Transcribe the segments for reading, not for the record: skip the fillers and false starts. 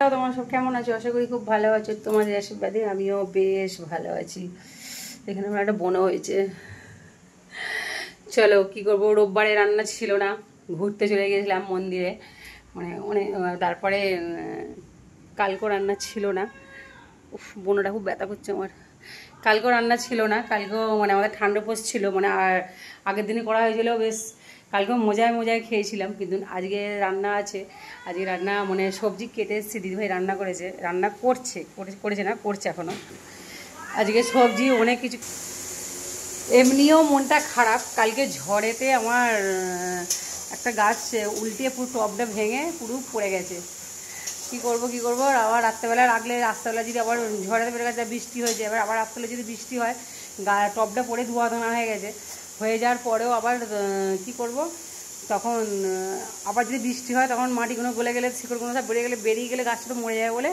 তোমার সব কেমন আছো? আশা করি খুব ভালো আছো। তোমাদের আশীর্বাদে আমিও বেশ ভালো আছি। এখানে আমার একটা বোনও হয়েছে। চলো কি করবো, রোববারে রান্না ছিল না, ঘুরতে চলে গেছিলাম মন্দিরে, মানে অনেক। তারপরে কালকেও রান্না ছিল না। বোনটা খুব ব্যথা করছে আমার। কালকেও রান্না ছিল না, কালকেও মানে আমাদের ঠান্ডা পোষ ছিল, মানে আর আগের দিনে করা হয়েছিল বেশ। কালকেও মজায় মজায় খেয়েছিলাম, কিন্তু আজকে রান্না আছে। আজকে রান্না মানে সবজি কেটে এসেছে, দিদিভাই রান্না করেছে, রান্না করেছে না, করছে এখনও। আজকে সবজি অনেক কিছু। এমনিও মনটা খারাপ, কালকে ঝড়েতে আমার একটা গাছ উল্টিয়ে পুরো টবটা ভেঙে পুরো পড়ে গেছে। কি করব, আর আবার রাত্রেবেলা রাখলে, রাত্রেবেলা যদি আবার ঝড়েতে বেড়ে গেছে, বৃষ্টি হয়েছে, আবার রাত্রেবেলা যদি বৃষ্টি হয়, টবটা পড়ে ধোয়া ধোয়া হয়ে গেছে। হয়ে যাওয়ার পরেও আবার কি করব, তখন আবার যদি বৃষ্টি হয় তখন মাটিগুলো গলে গেলে, শিকড়গুলো সব বেরিয়ে গেলে গাছটা তো মরে যাবে বলে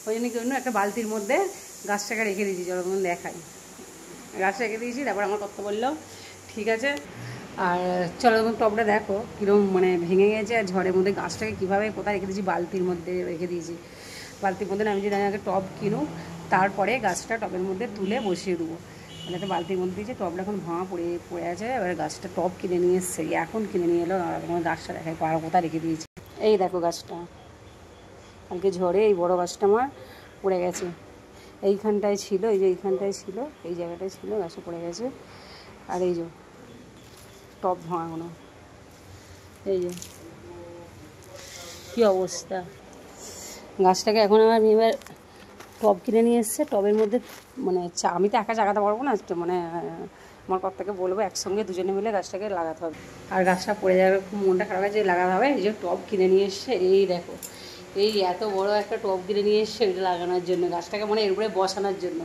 ওই জন্য একটা বালতির মধ্যে গাছটাকে রেখে দিয়েছি, যখন দেখাই গাছটা রেখে দিয়েছি। তারপর আমার কত বললো ঠিক আছে। আর চলো তখন টবটা দেখো কীরকম মানে ভেঙে গেছে, আর ঝড়ের মধ্যে গাছটাকে কীভাবে কোথায় রেখে দিয়েছি, বালতির মধ্যে রেখে দিয়েছি। বালতির মধ্যে আমি যদি আগে টব কিনুক, তারপরে গাছটা টবের মধ্যে তুলে বসিয়ে দেবো। মানে একটা বালতির মধ্যে দিয়েছি, টবটা এখন ভাঙা পড়ে আছে। এবার গাছটা টব কিনে নিয়ে এসছে, এখন কিনে নিয়ে এলো, আমার গাছটা দেখাই পাড়া কোথায় রেখে দিয়েছি। এই দেখো গাছটা, কালকে ঝড়ে এই বড় গাছটা আমার পড়ে গেছে। এইখানটায় ছিল, এই যে এইখানটায় ছিল, এই জায়গাটায় ছিল, গাছটা পড়ে গেছে। আর এই যে টব ভাঙানো, এই যে কী অবস্থা গাছটাকে। এখন আমি এবার টব কিনে নিয়ে এসছে, টবের মধ্যে মানে আমি তো একা জাগাতে পারবো না, মানে আমার কর্তাকে বলবো একসঙ্গে দুজনে মিলে গাছটাকে লাগাতে হবে। আর গাছটা পড়ে যাবে, খুব মনটা খারাপ আছে, লাগাতে হবে। এই যে টব কিনে নিয়ে এসছে, এই দেখো এই এত বড় একটা টব কিনে নিয়ে এসছে এটা লাগানোর জন্য, গাছটাকে মানে এর উপরে বসানোর জন্য।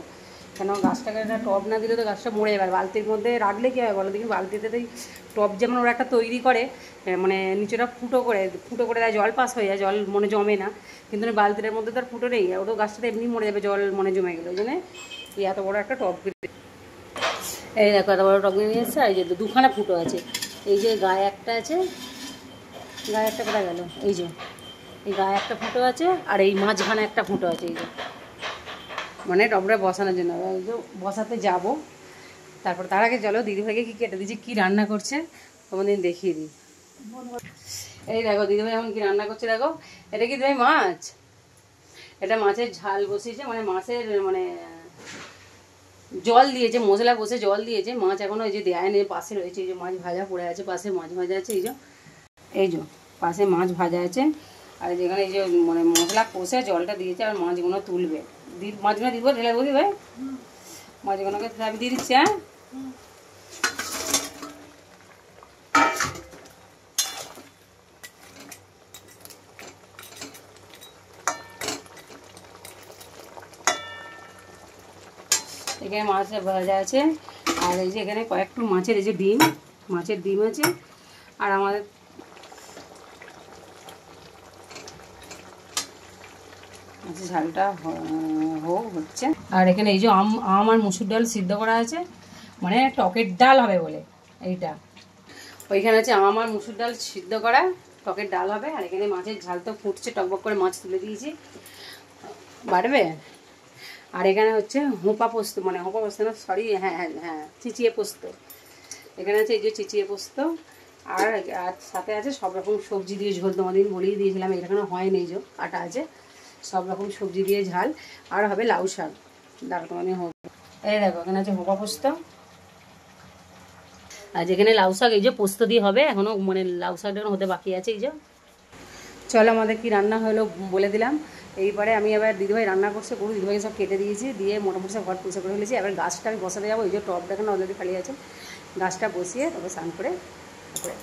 কেন গাছটাকে একটা টব না দিলে তো গাছটা মরে যাবে। বালতির মধ্যে রাখলে কী হয় বলো দেখি, বালতিতে তো টব যেমন ওরা একটা তৈরি করে, মানে নিচেটা ফুটো করে দেয়, জল পাস হয়ে যায়, জল মনে জমে না। কিন্তু বালতিটার মধ্যে তো আর ফুটো নেই, ওটা গাছটা এমনি মরে যাবে জল মনে জমে গেলে। ওই জন্য এই এত বড় একটা টব, এই দেখো এত বড় টব নিয়ে এসছে। আর এই যে দুখানা ফুটো আছে, এই যে গায়ে একটা আছে, গায়ে একটা কোথায় গেল, এই যে এই গায়ে একটা ফুটো আছে, আর এই মাঝখানে একটা ফুটো আছে, এই যে মানে টবটা বসানোর জন্য। এই যে বসাতে যাবো, তারপর তার আগে চলো দিদিভাইকে কী কেটে দিচ্ছি, কী রান্না করছে তোমাদের দেখিয়ে দিই। এই দেখো দিদিভাই এখন কী রান্না করছে দেখো। এটা কি দিদিভাই মাছ, এটা মাছের ঝাল বসিয়েছে, মানে মাছের মানে জল দিয়েছে, মশলা বসে জল দিয়েছে, মাছ এখনও এই যে দেয় নেই, পাশে রয়েছে এই যে মাছ ভাজা পড়ে আছে, পাশে মাছ ভাজা আছে, এই যে পাশে মাছ ভাজা আছে। আর যেখানে এই যে মানে মশলা কষে জলটা দিয়েছে, আর মাছগুলো তুলবে, মাছগুলো দিব ঢেলে দেবো ভাই, মাছগুলোকে আমি দিয়ে দিচ্ছি। হ্যাঁ এখানে মাছ ভাজা আছে, আর এই যে এখানে কয়েকটু মাছের এই যে ডিম, মাছের ডিম আছে। আর আমাদের মাছের ঝালটা হচ্ছে। আর এখানে এই যে আম আর মুসুর ডাল সিদ্ধ করা আছে, মানে টকের ডাল হবে বলে এইটা। ওইখানে আছে আম আর মুসুর ডাল সিদ্ধ করা, টকের ডাল হবে। আর এখানে মাছের ঝাল তো ফুটছে, টকবক করে মাছ তুলে দিয়েছি, বাড়বে। আর এখানে হচ্ছে হোঁপা পোস্ত, মানে হোঁপা পোস্ত না, সরি, হ্যাঁ চিচিয়ে পোস্ত। এখানে আছে এই যে চিচিয়ে পোস্ত, আর সাথে আছে সব রকম সবজি দিয়ে ঝোল, তোমাদের বলেই দিয়েছিলাম, এখানে হয়নি, এই যে কাটা আছে, সব রকম সবজি দিয়ে ঝাল। আর হবে লাউ শাক, দাঁড়া তোমাদের হোক। এই দেখো এখানে আছে হোঁপা পোস্ত, আর যেখানে লাউ শাক এই যে পোস্ত দিয়ে হবে, এখনও মানে লাউ শাকটা হতে বাকি আছে। এই যে চলো আমাদের কি রান্না হলো বলে দিলাম। এইবারে আমি এবার দিদিভাই রান্না করছে, গরু দিদিভাইকে সব কেটে দিয়েছি, দিয়ে মোটামুটি সব ঘর পরিষ্কার করে ফেলেছি। এবার গাছটা আমি বসাতে যাবো, এই যে টবটা এখানে অলরেডি খালি আছে, গাছটা বসিয়ে তবে স্নান করে তারপরে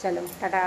চলো টাটা।